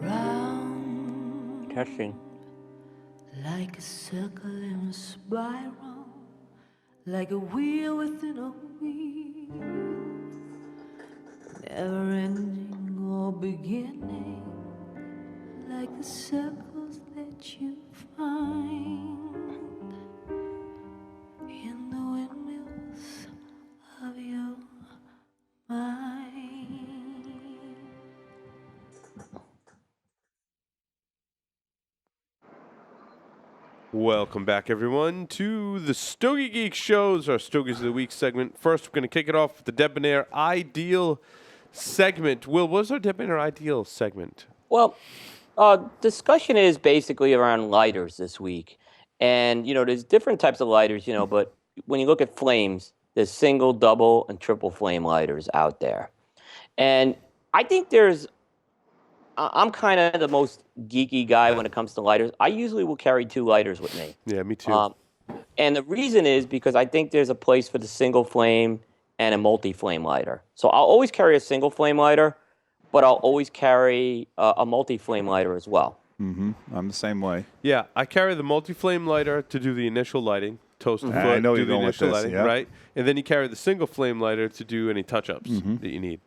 Round Testing. like a circle in a spiral, like a wheel within a wheel, never ending or beginning, like the circles that you find in the windmills of your mind. Welcome back, everyone, to the Stogie Geek Shows, our Stogies of the Week segment. First, we're going to kick it off with the Debonaire Ideal segment. Will, what is our Debonaire Ideal segment? Well, discussion is basically around lighters this week. And, there's different types of lighters, but when you look at flames, there's single, double, and triple flame lighters out there. And I think I'm kind of the most geeky guy when it comes to lighters. I usually will carry 2 lighters with me. Yeah, me too. And the reason is because I think there's a place for the single flame and a multi-flame lighter. So I'll always carry a single flame lighter, but I'll always carry a multi-flame lighter as well. Mm-hmm. I'm the same way. Yeah, I carry the multi-flame lighter to do the initial lighting, toast the foot, I know do you're the going with initial this, lighting, yeah. right? And then you carry the single flame lighter to do any touch-ups that you need.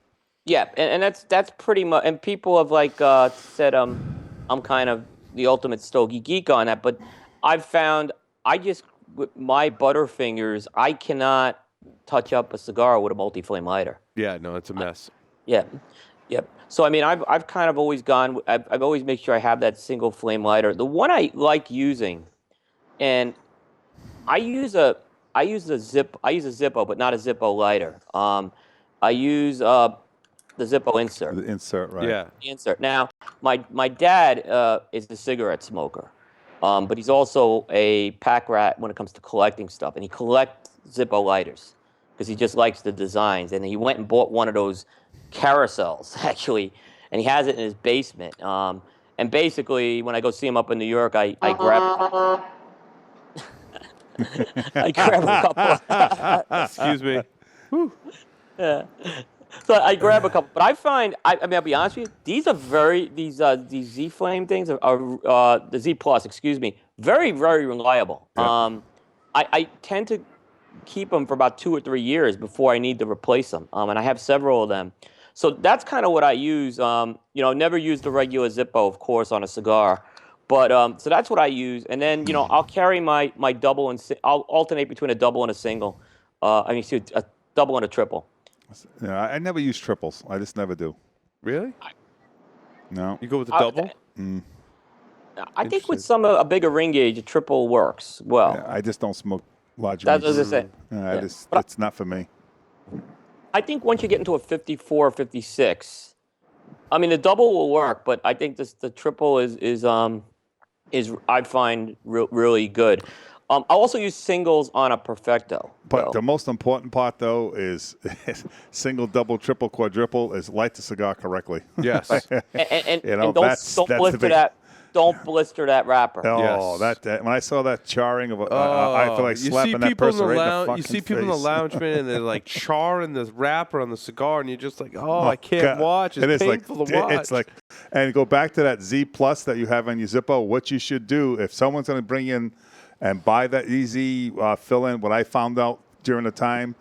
Yeah, and that's pretty much. And people have said I'm kind of the ultimate stogie geek on that, but I've found with my Butterfingers I cannot touch up a cigar with a multi-flame lighter. Yeah, no, it's a mess. Yeah, yep. So I mean, I've kind of always gone. I've always made sure I have that single flame lighter. The one I like using, and I use a Zippo, but not a Zippo lighter. I use the Zippo insert. The insert, right? Yeah. The insert. Now, my dad is a cigarette smoker, but he's also a pack rat when it comes to collecting stuff, and he collects Zippo lighters because he just likes the designs. And he went and bought one of those carousels actually, and he has it in his basement. And basically, when I go see him up in New York, I grab. I grab a couple. Excuse me. Yeah. So I grab a couple, but I find I'll be honest with you. These Z Flame things are the Z Plus, excuse me, very very reliable. Yep. I tend to keep them for about 2 or 3 years before I need to replace them, and I have several of them. So that's kind of what I use. Never use the regular Zippo, of course, on a cigar, but so that's what I use. And then I'll carry my double I'll alternate between a double and a single. A double and a triple. Yeah, I never use triples. I just never do. Really? No. You go with the double? I think with a bigger ring gauge, a triple works well. Yeah, I just don't smoke large That's rings. what I say. It's not for me. I think once you get into a 54 or 56, I mean the double will work, but I think the triple is I find really good. I also use singles on a Perfecto. But the most important part, though, is single, double, triple, quadruple is light the cigar correctly. Yes. And don't blister that wrapper. Oh, Yes. that when I saw that charring of I feel like slapping that person right in the fucking You see people in the face. lounge, man, and they're like charring the wrapper on the cigar, and you're just like, I can't watch. It's painful to watch. It's like, and go back to that Z Plus that you have on your Zippo. What you should do if someone's going to bring in and buy that easy fill-in, what I found out during the time,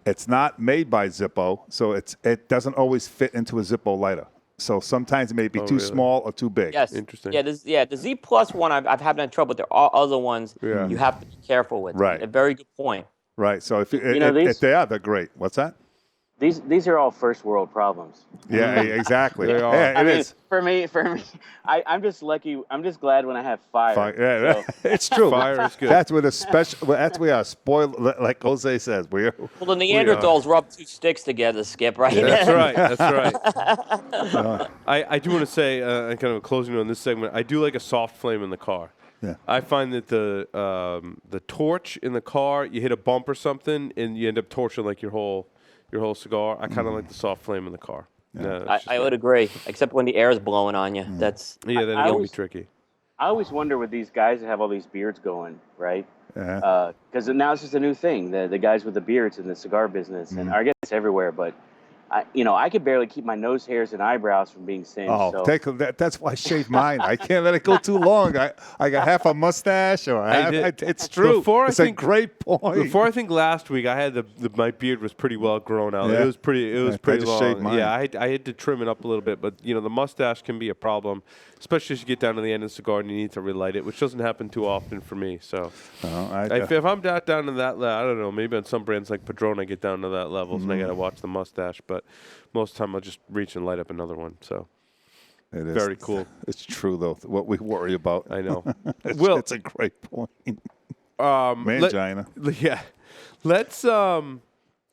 it's not made by Zippo, so it doesn't always fit into a Zippo lighter. So sometimes it may be too small or too big. Yes. Interesting. Yeah, the Z Plus one I've had no trouble, but there are other ones you have to be careful with. Right. A very good point. Right. So if they're great. What's that? These are all first world problems. Yeah, exactly. They are. Yeah, it is. For me, I'm just lucky. I'm just glad when I have fire. Yeah, it's true. Fire is good. That's where that's where our spoiled, like Jose says. Well, the Neanderthals rub 2 sticks together, Skip, right? That's right. That's right. I do want to say, kind of a closing on this segment, I do like a soft flame in the car. Yeah. I find that the torch in the car, you hit a bump or something, and you end up torching like your whole cigar. I kind of like the soft flame in the car. Yeah. I would agree, except when the air is blowing on you. That's then it can be tricky. I always wonder with these guys that have all these beards going, right? Yeah. Because now it's just a new thing. The guys with the beards in the cigar business, and I guess it's everywhere. But I could barely keep my nose hairs and eyebrows from being singed. Oh, so. that's why I shave mine. I can't let it go too long. I got half a mustache, or it's true. It's a great point. Before I think last week, I had my beard was pretty well grown out. Yeah. It was pretty just long. shaved mine. Yeah, I had to trim it up a little bit, but the mustache can be a problem, especially as you get down to the end of the cigar and you need to relight it, which doesn't happen too often for me. So if I'm down to that, I don't know. Maybe on some brands like Padron, I get down to that level, and I got to watch the mustache, but. Most of the time, I'll just reach and light up another one. So, it is very cool. It's true, though. What we worry about. I know. It's a great point. Mangina. Yeah. Let's. Do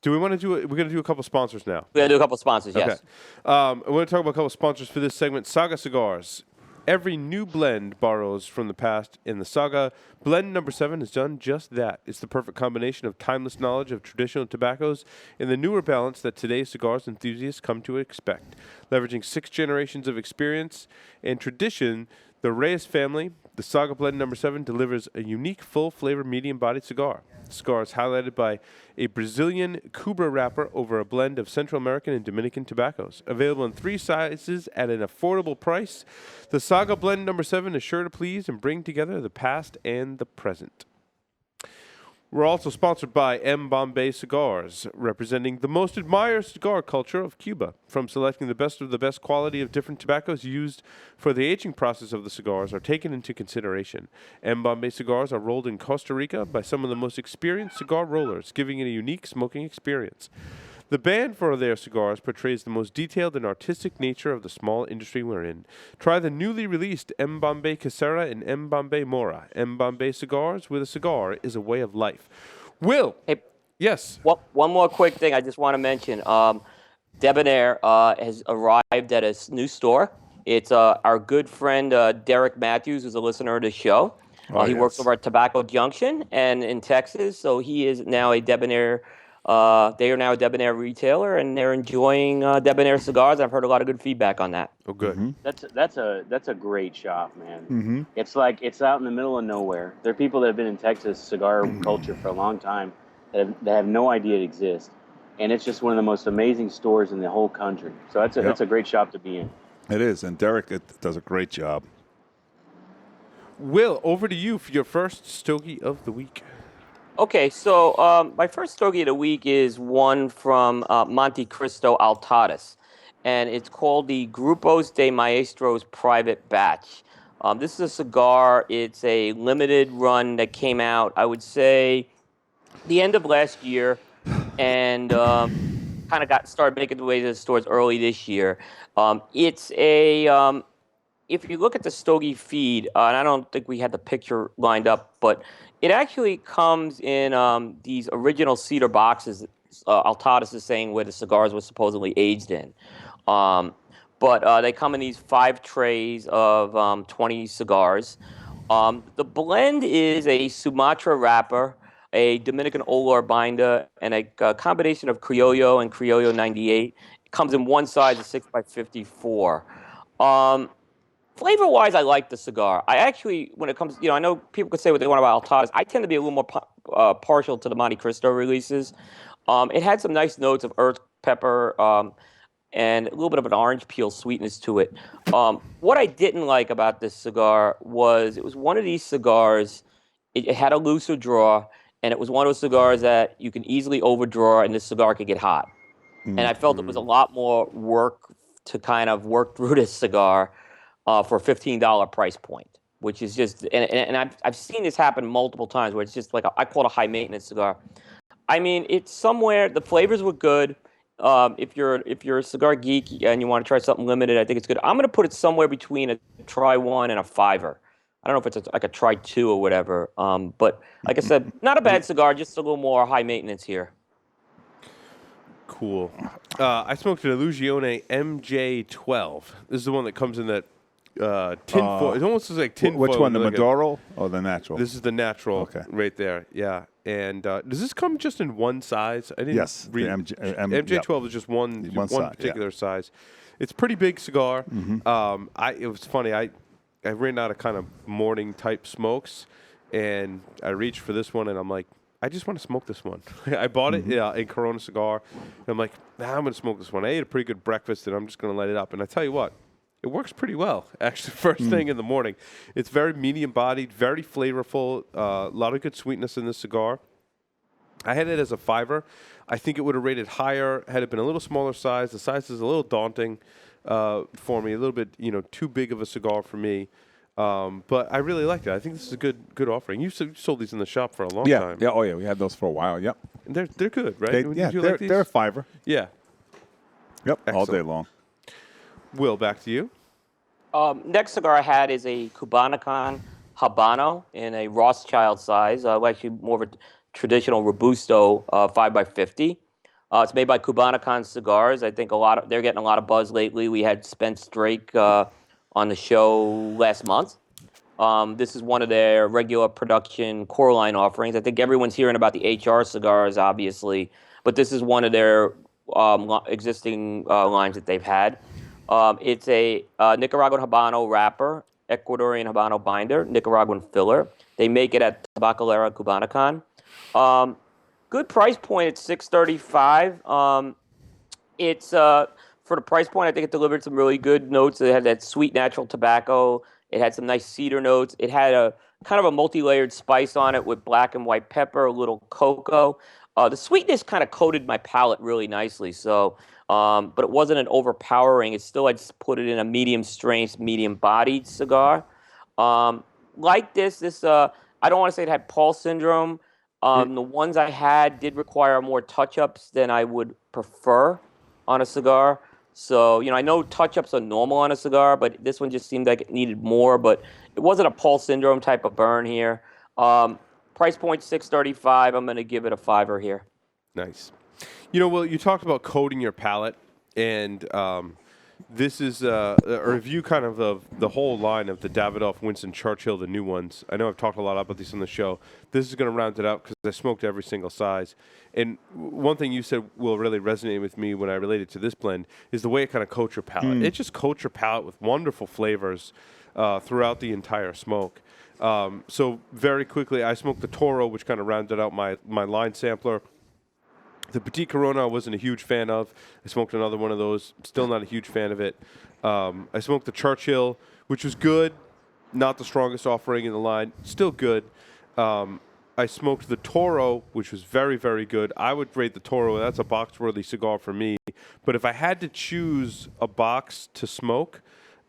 we want to do it? We're going to do a couple sponsors now. We're going to do a couple sponsors, yes. Okay. I want to talk about a couple sponsors for this segment. Saga Cigars. Every new blend borrows from the past, and the Saga blend number 7 has done just that. It's the perfect combination of timeless knowledge of traditional tobaccos and the newer balance that today's cigars enthusiasts come to expect. Leveraging 6 generations of experience and tradition, the Reyes family, the Saga blend number 7 delivers a unique, full-flavor, medium-bodied cigar. The cigar is highlighted by a Brazilian Cubra wrapper over a blend of Central American and Dominican tobaccos. Available in 3 sizes at an affordable price, the Saga blend number 7 is sure to please and bring together the past and the present. We're also sponsored by M. Bombay Cigars, representing the most admired cigar culture of Cuba. From selecting the best quality of different tobaccos used for the aging process of the cigars are taken into consideration. M. Bombay Cigars are rolled in Costa Rica by some of the most experienced cigar rollers, giving it a unique smoking experience. The band for their cigars portrays the most detailed and artistic nature of the small industry we're in. Try the newly released M. Bombay Casera and M. Bombay Mora. M. Bombay Cigars, where a cigar is a way of life. Will. Hey, yes. One more quick thing I just want to mention. Debonaire has arrived at a new store. It's our good friend Derek Matthews, who's a listener of the show. He works over at Tobacco Junction and in Texas, so he is now a Debonaire. They are now a Debonaire retailer, and they're enjoying Debonaire cigars. I've heard a lot of good feedback on that. Oh, good. Mm-hmm. That's a great shop, man. Mm-hmm. It's out in the middle of nowhere. There are people that have been in Texas cigar culture for a long time that have no idea it exists, and it's just one of the most amazing stores in the whole country. So that's a great shop to be in. It is, and Derek does a great job. Will, over to you for your first Stogie of the week. Okay, so my first stogie of the week is one from Monte Cristo Altadas, and it's called the Grupos de Maestros Private Batch. This is a cigar. It's a limited run that came out, I would say, the end of last year, and kind of started making the way to the stores early this year. It's a if you look at the Stogie feed, and I don't think we had the picture lined up, but it actually comes in these original cedar boxes. Altadas is saying where the cigars were supposedly aged in. But they come in these 5 trays of 20 cigars. The blend is a Sumatra wrapper, a Dominican Olor binder, and a combination of Criollo and Criollo 98. It comes in one size of 6x54. Flavor-wise, I like the cigar. I actually, when it comes, I know people could say what they want about Altadas. I tend to be a little more partial to the Monte Cristo releases. It had some nice notes of earth pepper and a little bit of an orange peel sweetness to it. What I didn't like about this cigar was it was one of these cigars, it had a looser draw, and it was one of those cigars that you can easily overdraw, and this cigar could get hot. And I felt it was a lot more work to kind of work through this cigar for a $15 price point, which is just, and I've seen this happen multiple times where it's just like, I call it a high maintenance cigar. I mean, it's somewhere, the flavors were good. If you're a cigar geek and you want to try something limited, I think it's good. I'm going to put it somewhere between a try 1 and a 5er. I don't know if it's like a try 2 or whatever. But like I said, not a bad cigar, just a little more high maintenance here. Cool. I smoked an Illusione MJ12. This is the one that comes in that tin foil. It almost looks like tin foil. Which one, the Maduro or the natural? This is the natural right there. Yeah. And does this come just in one size? I didn't read. The MJ12 is just one particular size. It's a pretty big cigar. It was funny. I ran out of kind of morning type smokes, and I reached for this one, and I'm like, I just want to smoke this one. I bought it in Corona Cigar. And I'm like, I'm going to smoke this one. I ate a pretty good breakfast, and I'm just going to light it up. And I tell you what, it works pretty well, actually, first thing in the morning. It's very medium-bodied, very flavorful, a lot of good sweetness in this cigar. I had it as a 5er. I think it would have rated higher had it been a little smaller size. The size is a little daunting for me, a little bit, too big of a cigar for me. But I really liked it. I think this is a good offering. You sold these in the shop for a long time. Yeah. Oh, yeah. We had those for a while. Yep. And they're good, right? They're a 5er. Yeah. Yep. Excellent. All day long. Will, back to you. Next cigar I had is a Cubanacon Habano in a Rothschild size, actually more of a traditional Robusto 5x50. It's made by Cubanacon Cigars. I think they're getting a lot of buzz lately. We had Spence Drake on the show last month. This is one of their regular production core line offerings. I think everyone's hearing about the HR cigars, obviously, but this is one of their existing lines that they've had. It's a Nicaraguan Habano wrapper, Ecuadorian Habano binder, Nicaraguan filler. They make it at Tabacalera Cubanacon. Good price point at $6.35. It's for the price point, I think it delivered some really good notes. It had that sweet natural tobacco. It had some nice cedar notes. It had a kind of a multi-layered spice on it with black and white pepper, a little cocoa. The sweetness kind of coated my palate really nicely. So, but it wasn't an overpowering. It's still, I'd put it in a medium strength, medium bodied cigar. Like this, I don't want to say it had Paul syndrome. The ones I had did require more touch-ups than I would prefer on a cigar. So, I know touch-ups are normal on a cigar, but this one just seemed like it needed more. But it wasn't a Paul syndrome type of burn here. Price point $6.35. I'm going to give it a 5er here. Nice. Will, you talked about coating your palate, and this is a review kind of the whole line of the Davidoff, Winston Churchill, the new ones. I know I've talked a lot about these on the show. This is going to round it out because I smoked every single size. And one thing you said will really resonate with me when I related to this blend is the way it kind of coats your palate. It just coats your palate with wonderful flavors throughout the entire smoke. So very quickly, I smoked the Toro, which kind of rounded out my line sampler. The Petit Corona I wasn't a huge fan of. I smoked another one of those. Still not a huge fan of it. I smoked the Churchill, which was good. Not the strongest offering in the line. Still good. I smoked the Toro, which was very, very good. I would rate the Toro. That's a box-worthy cigar for me. But if I had to choose a box to smoke,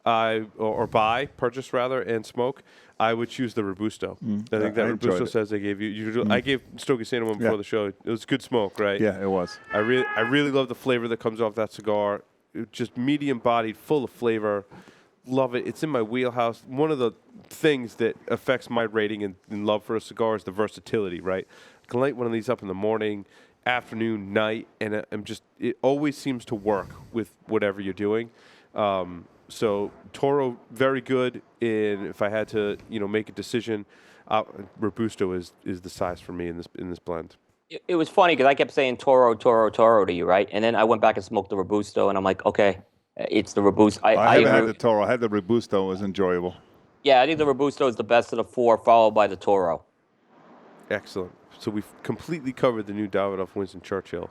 purchase and smoke, I would choose the Robusto. I think that Robusto says they gave you. I gave Stogie Santa one before the show. It was good smoke, right? Yeah, it was. I really love the flavor that comes off that cigar. Just medium-bodied, full of flavor. Love it. It's in my wheelhouse. One of the things that affects my rating and love for a cigar is the versatility, right? I can light one of these up in the morning, afternoon, night, and it always seems to work with whatever you're doing. So Toro, very good. And if I had to, make a decision, Robusto is the size for me in this blend. It was funny because I kept saying Toro, Toro, Toro to you, right? And then I went back and smoked the Robusto, and I'm like, okay, it's the Robusto. I haven't had the Toro. I had the Robusto. It was enjoyable. Yeah, I think the Robusto is the best of the four, followed by the Toro. Excellent. So we've completely covered the new Davidoff Winston Churchill.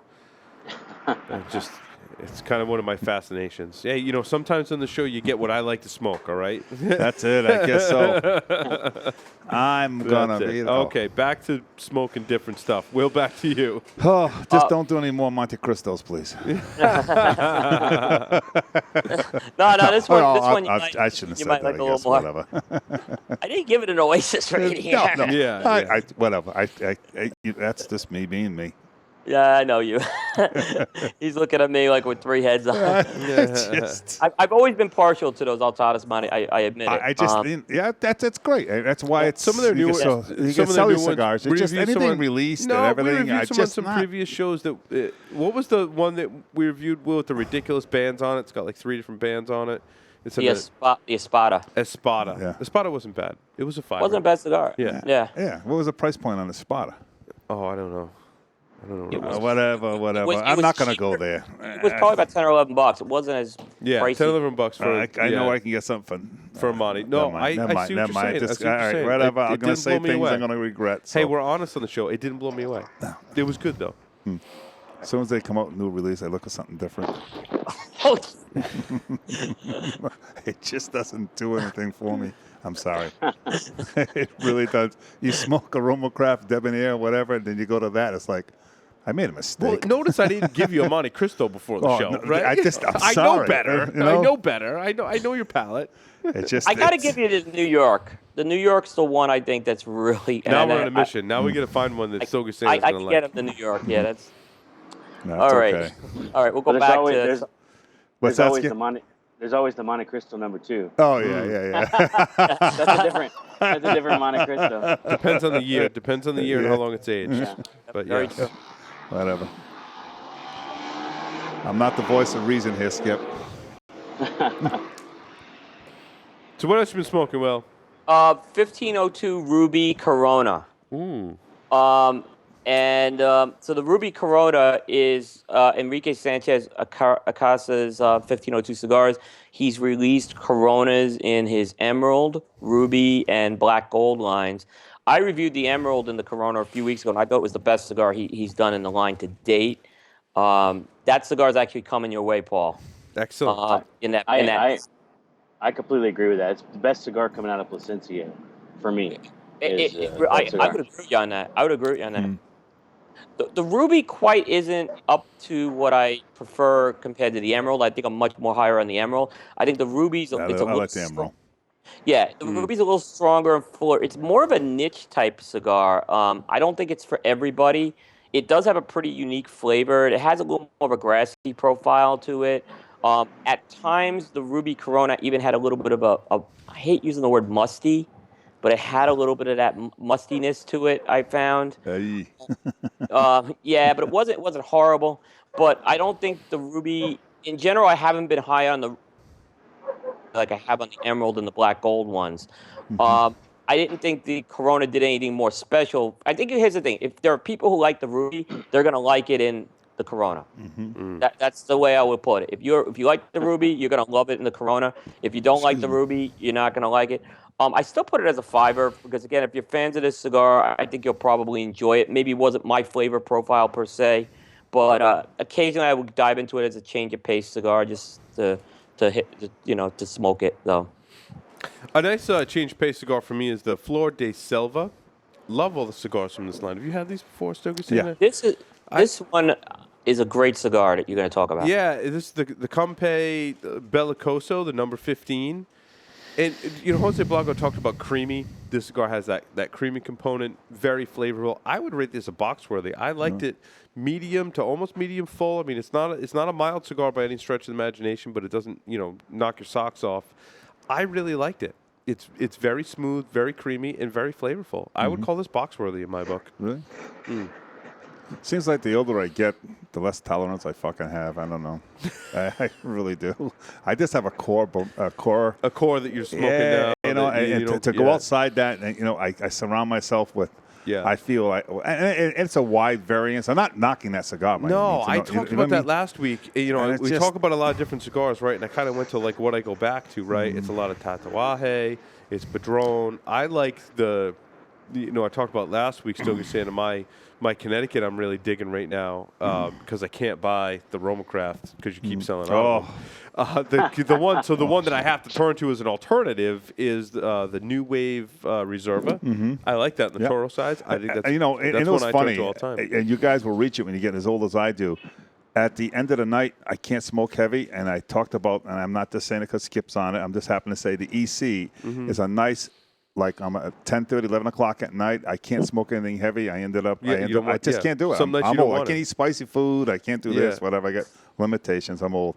It's kind of one of my fascinations. Hey, sometimes on the show you get what I like to smoke, all right? That's it, I guess so. I'm going to be... Okay, back to smoking different stuff. Will, back to you. Oh, just don't do any more Monte Cristos, please. No, this one you might, I shouldn't have said might that, like a little more. Whatever. I didn't give it an Oasis rating. No. Yeah. Whatever. That's just me being me. Yeah, I know you. He's looking at me like with three heads on. I've always been partial to those Altadas Monte. I admit it. That's great. That's why it's some of their new ones. You can sell your cigars. It's just anything released and everything. We reviewed some on some previous shows. What was the one that we reviewed with the ridiculous bands on it? It's got like 3 different bands on it. The Espada. Espada. Yeah. Espada wasn't bad. It was a 5. Wasn't a bad cigar. Yeah. Yeah. Yeah. What was the price point on the Espada? Oh, I don't know. I don't know. Whatever. I'm not going to go there. It was probably about $10 or $11. It wasn't as pricey. $10, $11 for. I know I can get something for Monty. No, I see what you're saying. Just, all right, whatever. I'm going to say things I'm going to regret. So. Hey, we're honest on the show. It didn't blow me away. No. It was good though. As soon as they come out with a new release, I look at something different. It just doesn't do anything for me. I'm sorry. It really does. You smoke a Craft, Debonaire, whatever, and then you go to that. It's like, I made a mistake. Well, notice I didn't give you a Monte Cristo before the show, right? I'm I sorry. know better. You know? I know better. I know your palate. I got to give you the New York. The New York's the one I think that's really. Now we're on a mission. Now we got to find one that Stogies is going to like. I can get him the New York. Yeah, that's. No, all right. Okay. All right, we'll go back to. There's always the Monte Cristo number 2. Oh yeah. That's a different Monte Cristo. Depends on the year. Depends on the year and how long it's aged. Yeah. But Very yeah. true. Whatever. I'm not the voice of reason here, Skip. So what else you been smoking, Will? 1502 Ruby Corona. So the Ruby Corona is Enrique Sanchez Acasa's 1502 cigars. He's released Coronas in his Emerald, Ruby, and Black Gold lines. I reviewed the Emerald and the Corona a few weeks ago, and I thought it was the best cigar he's done in the line to date. That cigar is actually coming your way, Paul. Excellent. I completely agree with that. It's the best cigar coming out of Plasencia for me. I would agree with you on that. The Ruby quite isn't up to what I prefer compared to the Emerald. I think I'm much more higher on the Emerald. I think the Ruby's I like the Emerald. Yeah, the Ruby's a little stronger and fuller. It's more of a niche type cigar. I don't think it's for everybody. It does have a pretty unique flavor. It has a little more of a grassy profile to it. At times, the Ruby Corona even had a little bit of I hate using the word musty, but it had a little bit of that mustiness to it, I found. Hey. Yeah, but it wasn't horrible. But I don't think the Ruby, in general, I haven't been high on the, like I have on the Emerald and the Black Gold ones. I didn't think the Corona did anything more special. I think here's the thing. If there are people who like the Ruby, they're going to like it in the Corona. That's the way I would put it. If you like the Ruby, you're going to love it in the Corona. If you don't like the Ruby, you're not going to like it. I still put it as a 5er because, again, if you're fans of this cigar, I think you'll probably enjoy it. Maybe it wasn't my flavor profile per se, but occasionally I would dive into it as a change of pace cigar just to smoke it, though. A nice change of pace cigar for me is the Flor de Selva. Love all the cigars from this line. Have you had these before, Stogies? Yeah. This one is a great cigar that you're going to talk about. Yeah, this is the Campe Bellicoso, the number 15. And, Jose Blanco talked about creamy. This cigar has that creamy component, very flavorful. I would rate this a box worthy. I liked it medium to almost medium full. I mean, it's not a mild cigar by any stretch of the imagination, but it doesn't, knock your socks off. I really liked it. It's very smooth, very creamy, and very flavorful. I would call this box worthy in my book. Really? Seems like the older I get, the less tolerance I fucking have. I don't know. I really do. I just have a core that you're smoking now. To go outside that, and I surround myself with. Yeah. I feel like, and it's a wide variance. I'm not knocking that cigar. No, I talked about that last week. We talk about a lot of different cigars, right? And I kind of went to like what I go back to, right? It's a lot of Tatuaje, it's Padron. I like I talked about last week. Still saying my Connecticut, I'm really digging right now because I can't buy the Roma Craft because you keep selling out. The one that I have to turn to as an alternative is the New Wave Reserva. I like that in the Toro size. I think that's and it was funny. All the time. And you guys will reach it when you get as old as I do. At the end of the night, I can't smoke heavy, and I talked about, and I'm not just saying it because Skip's on it. I'm just happen to say the EC is a nice. Like I'm at 10:30, 11 o'clock at night. I can't smoke anything heavy. I just can't do it. I'm old. I can't eat spicy food. I can't do this, whatever. I got limitations. I'm old.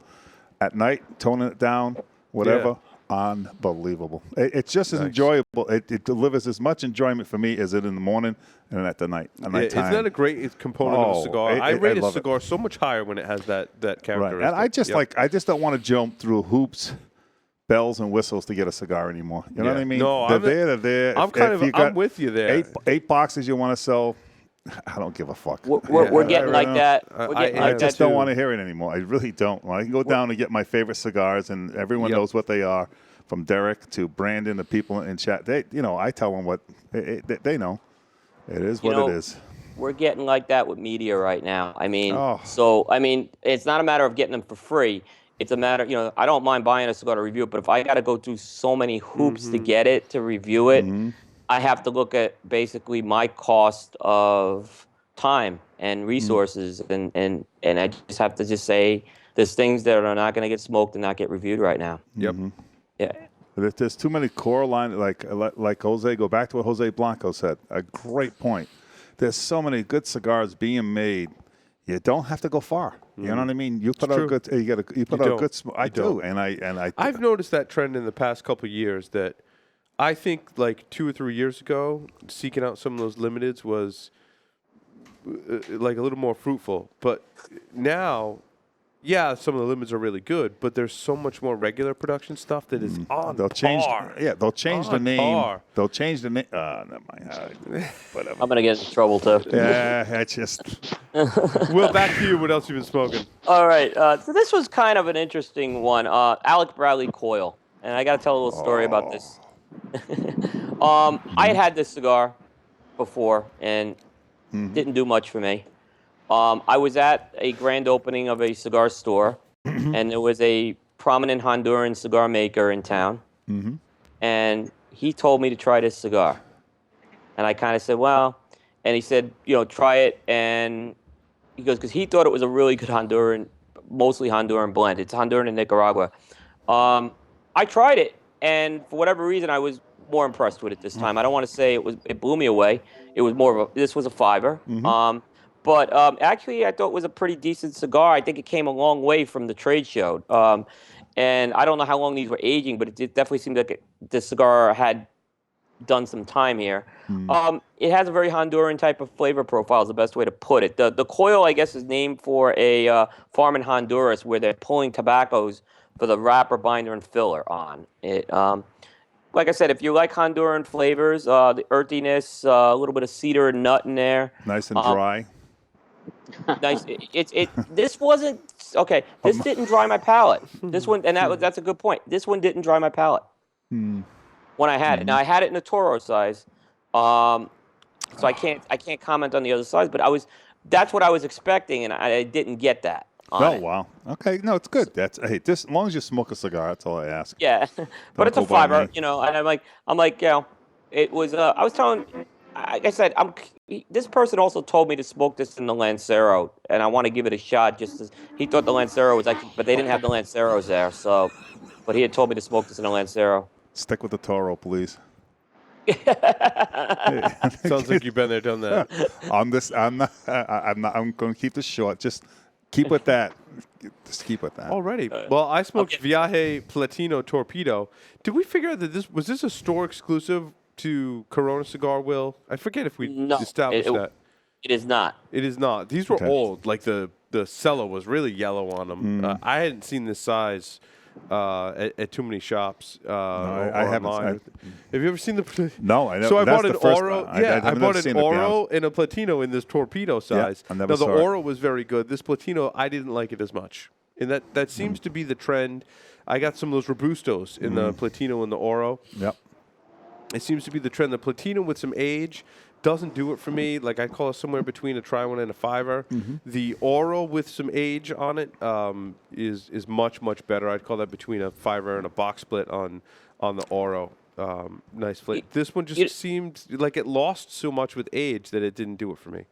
At night, toning it down, whatever. Unbelievable. It's just as enjoyable. It delivers as much enjoyment for me as it in the morning and at the night. Isn't that a great component of a cigar? I rate a cigar so much higher when it has that characteristic. Right. And I just don't want to jump through hoops, bells and whistles to get a cigar anymore. You know what I mean? No, they're there. I'm with you there. 8 boxes you want to sell, I don't give a fuck. We're getting like that. We're getting I like I that just don't too. want to hear it anymore. I really don't. When I can go down and get my favorite cigars, and everyone knows what they are, from Derek to Brandon, the people in chat. They, I tell them what they know. It is what it is. We're getting like that with media right now. I mean, Oh. it's not a matter of getting them for free. It's a matter, I don't mind buying a cigar to review it, but if I got to go through so many hoops to get it, to review it, I have to look at basically my cost of time and resources, and I just have to just say there's things that are not going to get smoked and not get reviewed right now. Yep. Yeah. There's too many core line, like Jose. Go back to what Jose Blanco said. A great point. There's so many good cigars being made. You don't have to go far. You know what I mean? You put out good. You put out good. I do, and I've noticed that trend in the past couple of years. That I think like 2 or 3 years ago, seeking out some of those limiteds was like a little more fruitful. But now, yeah, some of the limiteds are really good, but there's so much more regular production stuff that is on they'll change. par. Yeah, they'll change the On name. par. They'll change the name. Never mind. Whatever. I'm going to get in trouble too. Yeah, that's just. Will, back to you. What else you been smoking? All right. So this was kind of an interesting one. Alec Bradley Coil. And I got to tell a little story about this. I had this cigar before and didn't do much for me. I was at a grand opening of a cigar store, and there was a prominent Honduran cigar maker in town. And he told me to try this cigar. And I kind of said, well, and he said, try it. And he goes, because he thought it was a really good mostly Honduran blend. It's Honduran and Nicaragua. I tried it, and for whatever reason, I was more impressed with it this time. I don't want to say it blew me away. It was this was a $5. But actually, I thought it was a pretty decent cigar. I think it came a long way from the trade show. And I don't know how long these were aging, but it definitely seemed like the cigar had done some time here. It has a very Honduran type of flavor profile is the best way to put it. The coil, I guess, is named for a farm in Honduras where they're pulling tobaccos for the wrapper, binder, and filler on it. Like I said, if you like Honduran flavors, the earthiness, a little bit of cedar and nut in there. Nice and dry. Nice. This wasn't okay. This didn't dry my palate. This one, and that's a good point. This one didn't dry my palate when I had it. Now I had it in a Toro size, so I can't comment on the other size. But that's what I was expecting, and I didn't get that. Oh, wow. Okay. No, it's good. As long as you smoke a cigar, that's all I ask. Yeah, but it's a $5, and I'm like, it was. I was telling, like I said, this person also told me to smoke this in the Lancero, and I want to give it a shot. He thought the Lancero was but they didn't have the Lanceros there, so. But he had told me to smoke this in the Lancero. Stick with the Toro, please. Sounds like you've been there, done that. I'm going to keep this short. Just keep with that. Just keep with that. Alrighty. Well, I smoked Viaje Platino Torpedo. Did we figure out that this was a store exclusive to Corona Cigar, Will? I forget if we established that. It is not. It is not. These were old. Like the cello was really yellow on them. I hadn't seen this size at too many shops. I haven't. Have you ever seen the? No, I never. So I that's bought an the first Oro. one. Yeah, I bought never an Oro and a Platino in this torpedo size. I never now the saw it. Oro was very good. This Platino, I didn't like it as much, and that seems to be the trend. I got some of those Robustos in the Platino and the Oro. Yep. It seems to be the trend. The Platino with some age doesn't do it for me. Like I call it somewhere between a try one and a $5. The Oro with some age on it is much better. I'd call that between a $5 and a box split on the Oro. Nice flavor. This one just seemed like it lost so much with age that it didn't do it for me.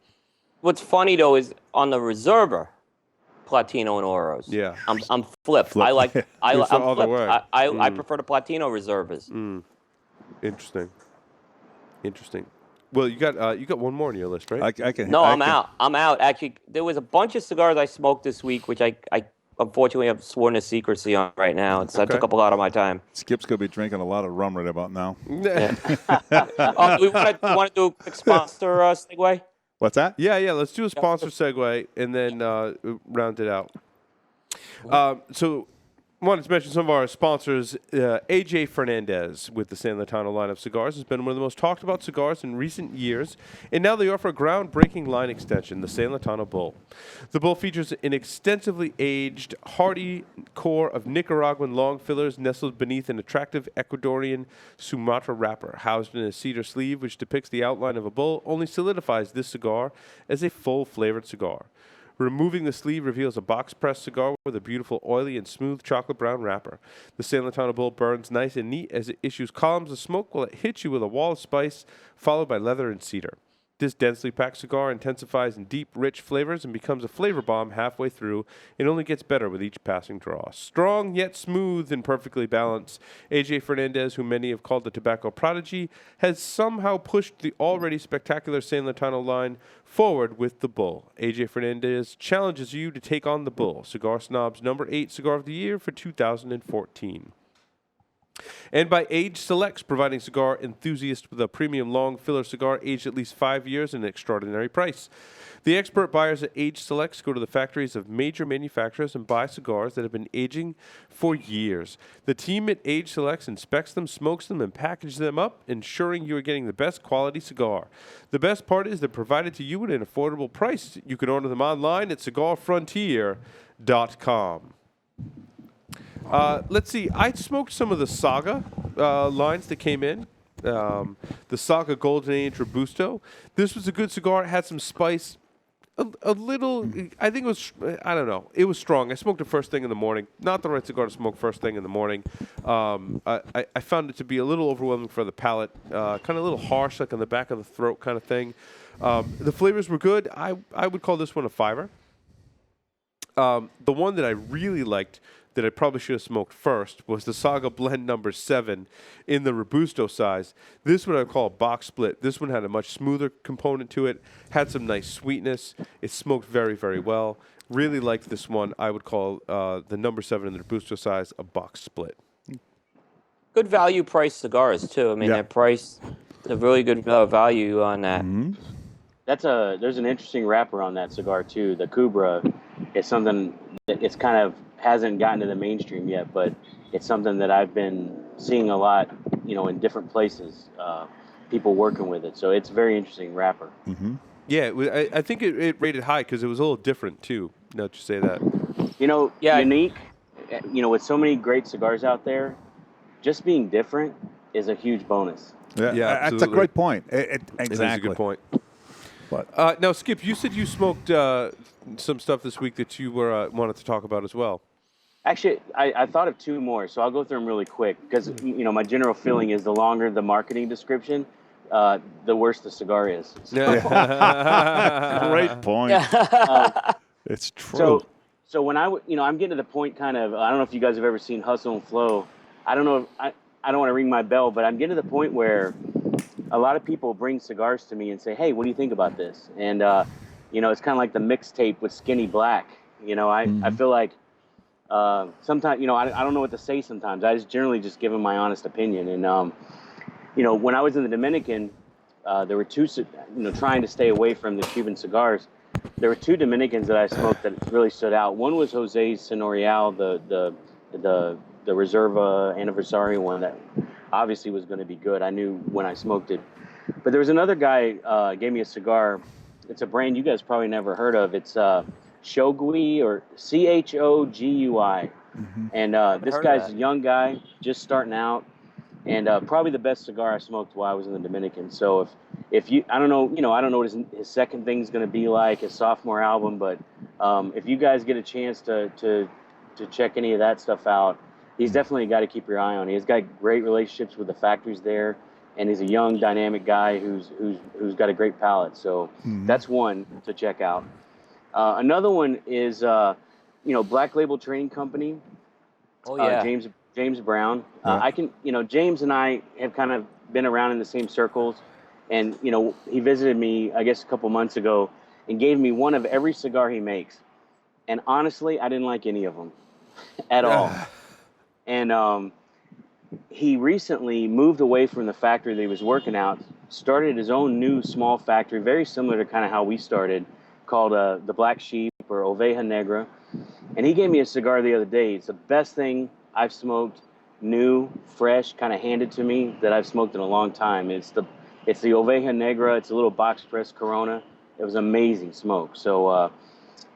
What's funny though is on the Reserver, Platino and Oros. Yeah, I'm flipped. I like I'm flipped. I prefer the Platino Reservas. Interesting. Well, you got one more on your list, right? I'm out. I'm out. Actually, there was a bunch of cigars I smoked this week, which I unfortunately have sworn to secrecy on right now. So that took up a lot of my time. Skip's going to be drinking a lot of rum right about now. Yeah. We want to do a quick sponsor segue? What's that? Yeah. Let's do a sponsor segue and then round it out. So Wanted to mention some of our sponsors. AJ Fernandez with the San Latano line of cigars has been one of the most talked about cigars in recent years, and now they offer a groundbreaking line extension, the San Latano Bull. The Bull features an extensively aged, hardy core of Nicaraguan long fillers nestled beneath an attractive Ecuadorian Sumatra wrapper. Housed in a cedar sleeve which depicts the outline of a bull, only solidifies this cigar as a full-flavored cigar. Removing the sleeve reveals a box-pressed cigar with a beautiful, oily, and smooth chocolate brown wrapper. The San Latano Bull burns nice and neat as it issues columns of smoke while it hits you with a wall of spice, followed by leather and cedar. This densely packed cigar intensifies in deep, rich flavors and becomes a flavor bomb halfway through. It only gets better with each passing draw. Strong yet smooth and perfectly balanced, AJ Fernandez, who many have called the tobacco prodigy, has somehow pushed the already spectacular San Latano line forward with the Bull. AJ Fernandez challenges you to take on the Bull, Cigar Snob's number 8 cigar of the year for 2014. And by Age Selects, providing cigar enthusiasts with a premium long filler cigar aged at least 5 years at an extraordinary price. The expert buyers at Age Selects go to the factories of major manufacturers and buy cigars that have been aging for years. The team at Age Selects inspects them, smokes them, and packages them up, ensuring you are getting the best quality cigar. The best part is they're provided to you at an affordable price. You can order them online at cigarfrontier.com. Let's see. I smoked some of the Saga lines that came in. The Saga Golden Age Robusto. This was a good cigar. It had some spice. A little, I think it was, I don't know. It was strong. I smoked it first thing in the morning. Not the right cigar to smoke first thing in the morning. I found it to be a little overwhelming for the palate. Kind of a little harsh, like on the back of the throat kind of thing. The flavors were good. I would call this one a 5-er. The one that I really liked that I probably should have smoked first was the Saga Blend number 7 in the Robusto size. This one I would call a box split. This one had a much smoother component to it, had some nice sweetness. It smoked very, very well. Really liked this one. I would call the number 7 in the Robusto size a box split. Good value price cigars, too. I mean, they're priced a really good value on that. Mm-hmm. There's an interesting wrapper on that cigar, too. The Cubra is something that it's kind of hasn't gotten to the mainstream yet, but it's something that I've been seeing a lot, in different places, people working with it. So it's a very interesting wrapper. Mm-hmm. Yeah, I think it rated high because it was a little different, too. Now that you say that. Unique, with so many great cigars out there, just being different is a huge bonus. Yeah, that's a great point. Exactly. That's a good point. But now, Skip, you said you smoked some stuff this week that you wanted to talk about as well. Actually, I thought of 2 more, so I'll go through them really quick because, my general feeling is the longer the marketing description, the worse the cigar is. So. Great point. It's true. So when I'm getting to the point kind of, I don't know if you guys have ever seen Hustle and Flow. I don't know, I don't want to ring my bell, but I'm getting to the point where a lot of people bring cigars to me and say, hey, what do you think about this? And, it's kind of like the mixtape with Skinny Black. I feel like sometimes, I don't know what to say sometimes. I just generally just give them my honest opinion. And, when I was in the Dominican, there were 2, trying to stay away from the Cuban cigars. There were 2 Dominicans that I smoked that really stood out. One was Jose's Senorial, the Reserva Anniversary one that obviously was going to be good. I knew when I smoked it. But there was another guy gave me a cigar. It's a brand you guys probably never heard of. It's Shogui or Chogui. Mm-hmm. And this guy's a young guy, just starting out, and probably the best cigar I smoked while I was in the Dominican. So if you, I don't know what his second thing's going to be like, his sophomore album, but if you guys get a chance to check any of that stuff out, he's definitely a guy to keep your eye on. He's got great relationships with the factories there, and he's a young, dynamic guy who's got a great palate. So that's one to check out. Another one is Black Label Trading Company. Oh yeah, James Brown. James and I have kind of been around in the same circles, and he visited me I guess a couple months ago and gave me one of every cigar he makes, and honestly I didn't like any of them at all. And he recently moved away from the factory that he was working out, started his own new small factory, very similar to kind of how we started, called the Black Sheep or Oveja Negra. And he gave me a cigar the other day. It's the best thing I've smoked, new, fresh, kind of handed to me that I've smoked in a long time. It's the Oveja Negra. It's a little box press Corona. It was amazing smoke. So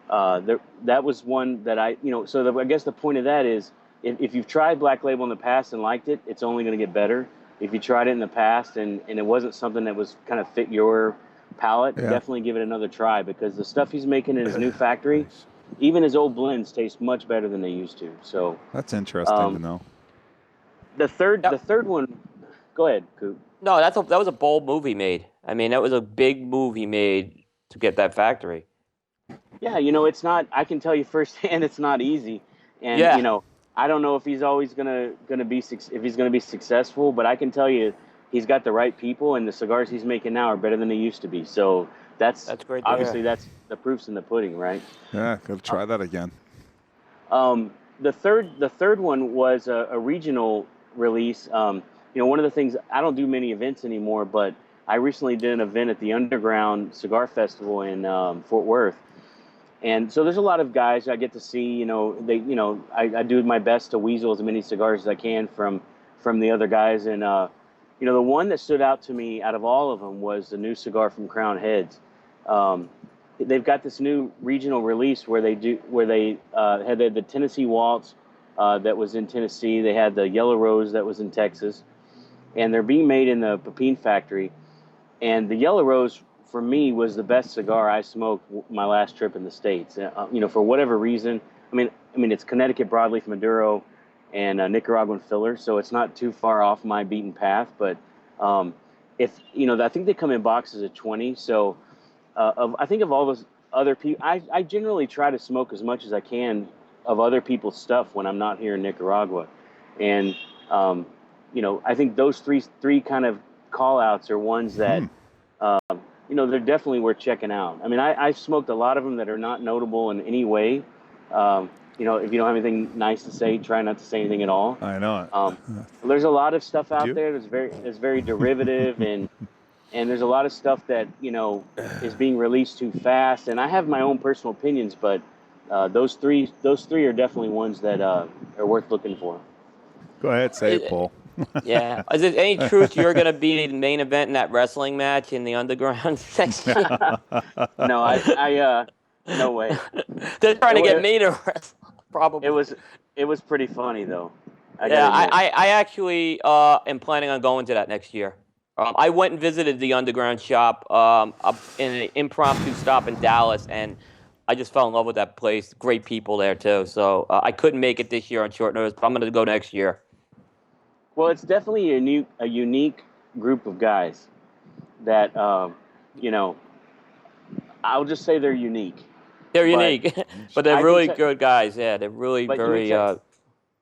that was one that I I guess the point of that is if you've tried Black Label in the past and liked it, it's only going to get better. If you tried it in the past and it wasn't something that was kind of fit your palate, definitely give it another try, because the stuff he's making in his new factory, Nice. even his old blends taste much better than they used to. So That's interesting to know. the third one, go ahead, Coop. No, that was a bold move he made. I mean, that was a big move he made to get that factory. Yeah, it's not. I can tell you firsthand, it's not easy, and Yeah. I don't know if he's always gonna be if he's gonna be successful, but I can tell you, he's got the right people, and the cigars he's making now are better than they used to be. So that's great to obviously hear. that's the proof's in the pudding, right? Yeah, gotta try that again. The third one was a regional release. One of the things, I don't do many events anymore, but I recently did an event at the Underground Cigar Festival in Fort Worth. And so there's a lot of guys I get to see. I do my best to weasel as many cigars as I can from the other guys. And the one that stood out to me out of all of them was the new cigar from Crown Heads. They've got this new regional release where they had the Tennessee Waltz that was in Tennessee. They had the Yellow Rose that was in Texas, and they're being made in the Pepin factory. And the Yellow Rose, for me, was the best cigar I smoked my last trip in the States. For whatever reason. I mean, it's Connecticut broadleaf Maduro and Nicaraguan filler, so it's not too far off my beaten path. But I think they come in boxes of 20. So I think of all those other people, I generally try to smoke as much as I can of other people's stuff when I'm not here in Nicaragua, and I think those three kind of call outs are ones that. They're definitely worth checking out. I mean, I've smoked a lot of them that are not notable in any way. If you don't have anything nice to say, try not to say anything at all. I know it. There's a lot of stuff out You? there that's very derivative, and there's a lot of stuff that is being released too fast. And I have my own personal opinions, but those three are definitely ones that are worth looking for. Go ahead, say it, Paul. Yeah. Is there any truth you're going to be the main event in that wrestling match in the Underground section? No, no way. They're trying to get me to wrestle, probably. It was pretty funny though. I actually am planning on going to that next year. I went and visited the Underground shop up in an impromptu stop in Dallas, and I just fell in love with that place. Great people there too. So I couldn't make it this year on short notice, but I'm going to go next year. Well, it's definitely a unique group of guys that, I'll just say they're unique. They're unique, but they're really can good guys. Yeah, they're really very.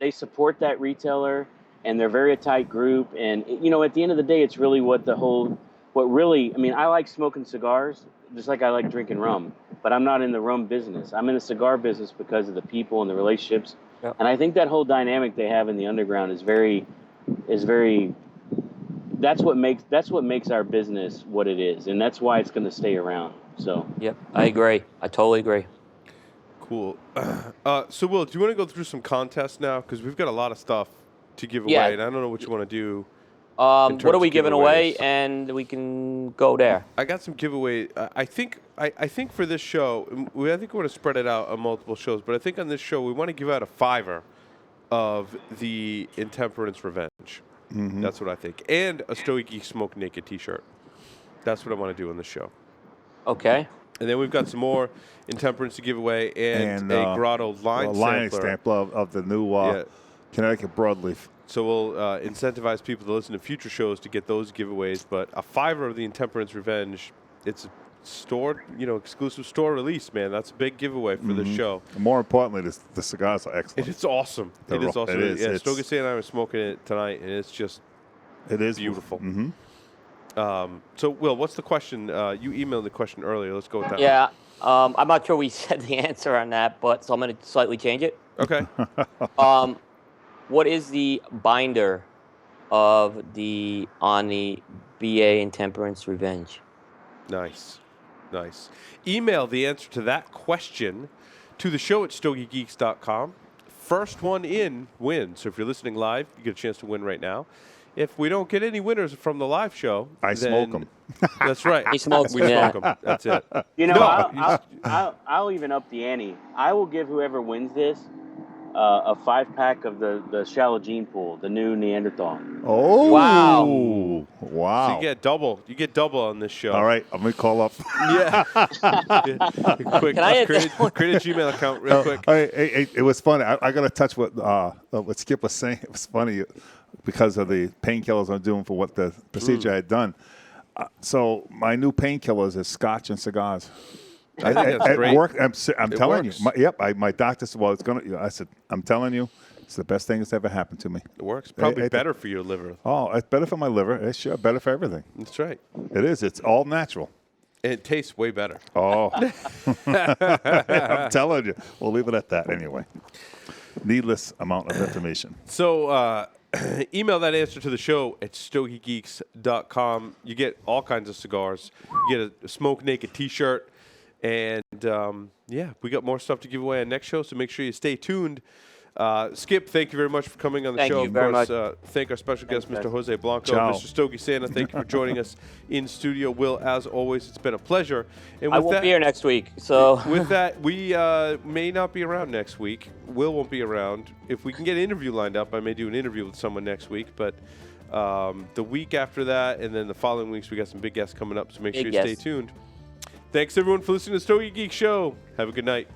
They support that retailer, and they're very a tight group. And at the end of the day, it's really I like smoking cigars just like I like drinking rum, but I'm not in the rum business. I'm in the cigar business because of the people and the relationships. Yep. And I think that whole dynamic they have in the Underground is very. That's what makes our business what it is, and that's why it's going to stay around. So. Yep, I agree. I totally agree. Cool. So, Will, do you want to go through some contests now? Because we've got a lot of stuff to give Yeah. away, and I don't know what you want to do. What are we of giving away? giveaways. And we can go there. I got some giveaway. I think for this show, I think we're going to spread it out on multiple shows, but I think on this show we want to give out a $5 of the Intemperance Revenge. Mm-hmm. That's what I think. And a Stogie Smoke Naked t-shirt. That's what I want to do on this show. Okay. And then we've got some more Intemperance to give away and a Grotto line sampler of the new Connecticut broadleaf. So we'll incentivize people to listen to future shows to get those giveaways. But a $5 of the Intemperance Revenge, it's a store, exclusive store release, man. That's a big giveaway for this show. And more importantly, the cigars are excellent. It's awesome. It is awesome. It is. Yeah, Stogie and I were smoking it tonight, and it's just beautiful. Mm-hmm. So, Will, what's the question? You emailed the question earlier. Let's go with that. Yeah. I'm not sure we said the answer on that, but so I'm going to slightly change it. Okay. What is the binder on the BA Intemperance Revenge? Nice. Email the answer to that question to the show at StogieGeeks.com. First one in wins. So if you're listening live, you get a chance to win right now. If we don't get any winners from the live show, I smoke them. That's right. He smokes We them, yeah. smoke them. That's it. You know, No, I'll even up the ante. I will give whoever wins this a 5-pack of the shallow gene pool, the new Neanderthal. Oh. Wow. Wow. So you get double. You get double on this show. All right, I'm going to call up. Yeah. Quick, Can I create a Gmail account real quick. Hey, it was funny. I got to touch what Skip was saying. It was funny because of the painkillers I'm doing for what the procedure I had done. So my new painkillers is scotch and cigars. I think that's It great. worked. I'm telling works. you. My doctor said, well, it's going to. I said, I'm telling you, it's the best thing that's ever happened to me. It works. Probably It- better for your liver. Oh, it's better for my liver. It's sure better for everything. That's right. It is. It's all natural. And it tastes way better. Oh, I'm telling you. We'll leave it at that anyway. Needless amount of information. So email that answer to the show at StogieGeeks.com. You get all kinds of cigars. You get a Smoke Naked T-shirt. And, we got more stuff to give away on next show, so make sure you stay tuned. Skip, thank you very much for coming on the Thank show. you Of very course, much. thank our special guest, Thanks, Mr. guys. Jose Blanco. Ciao. Mr. Stogie Santa, thank you for joining us in studio. Will, as always, it's been a pleasure. And I with won't that, be here next week, so with that, we may not be around next week. Will won't be around. If we can get an interview lined up, I may do an interview with someone next week. But the week after that, and then the following weeks, we got some big guests coming up. So make sure you stay tuned. Thanks everyone for listening to the Stogie Geek Show. Have a good night.